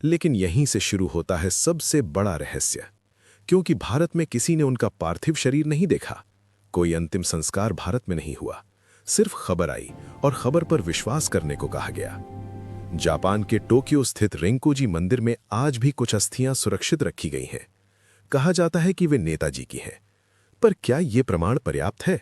लेकिन यहीं से शुरू होता है सबसे बड़ा रहस्य, क्योंकि भारत में किसी ने उनका पार्थिव शरीर नहीं देखा। कोई अंतिम संस्कार भारत में नहीं हुआ। सिर्फ खबर आई और खबर पर विश्वास करने को कहा गया। जापान के टोक्यो स्थित रिंकोजी मंदिर में आज भी कुछ अस्थियां सुरक्षित रखी गई हैं। कहा जाता है कि वे नेताजी की हैं, पर क्या ये प्रमाण पर्याप्त है?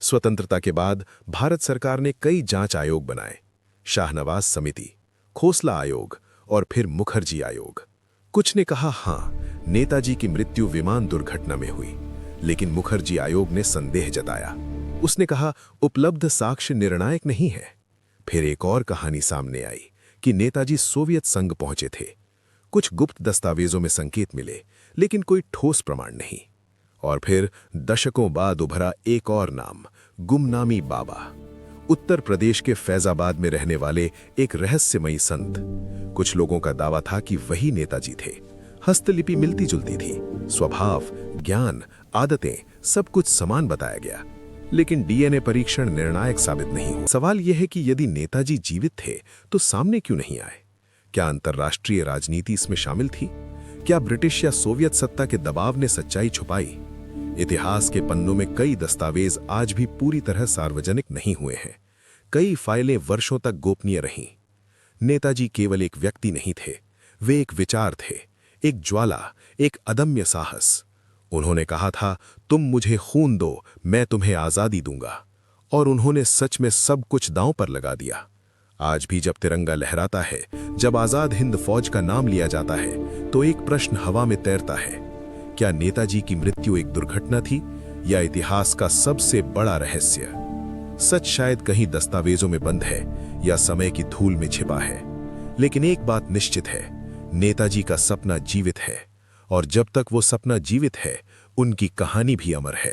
स्वतंत्रता के बाद भारत सरकार ने कई जांच आयोग बनाए, शाहनवाज समिति, खोसला आयोग और फिर मुखर्जी आयोग। कुछ ने कहा हाँ, नेताजी की मृत्यु विमान दुर्घटना में हुई, लेकिन मुखर्जी आयोग ने संदेह जताया। उसने कहा उपलब्ध साक्ष्य निर्णायक नहीं है। फिर एक और कहानी सामने आई कि नेताजी सोवियत संघ पहुंचे थे। कुछ गुप्त दस्तावेजों में संकेत मिले, लेकिन कोई ठोस प्रमाण नहीं। और फिर दशकों बाद उभरा एक और नाम, गुमनामी बाबा। उत्तर प्रदेश के फैजाबाद में रहने वाले एक रहस्यमयी संत। कुछ लोगों का दावा था कि वही नेताजी थे। हस्तलिपि मिलती जुलती थी, स्वभाव, ज्ञान, आदतें सब कुछ समान बताया गया, लेकिन डीएनए परीक्षण निर्णायक साबित नहीं हुआ। सवाल यह है कि यदि नेताजी जीवित थे तो सामने क्यों नहीं आए? क्या अंतर्राष्ट्रीय राजनीति इसमें शामिल थी? क्या ब्रिटिश या सोवियत सत्ता के दबाव ने सच्चाई छुपाई? इतिहास के पन्नों में कई दस्तावेज आज भी पूरी तरह सार्वजनिक नहीं हुए हैं। कई फाइलें वर्षों तक गोपनीय रहीं। नेताजी केवल एक व्यक्ति नहीं थे, वे एक विचार थे, एक ज्वाला, एक अदम्य साहस। उन्होंने कहा था, तुम मुझे खून दो, मैं तुम्हें आज़ादी दूंगा। और उन्होंने सच में सब कुछ दांव पर लगा दिया। आज भी जब तिरंगा लहराता है, जब आज़ाद हिंद फौज का नाम लिया जाता है, तो एक प्रश्न हवा में तैरता है, क्या नेताजी की मृत्यु एक दुर्घटना थी या इतिहास का सबसे बड़ा रहस्य? सच शायद कहीं दस्तावेजों में बंद है या समय की धूल में छिपा है, लेकिन एक बात निश्चित है, नेताजी का सपना जीवित है, और जब तक वो सपना जीवित है, उनकी कहानी भी अमर है।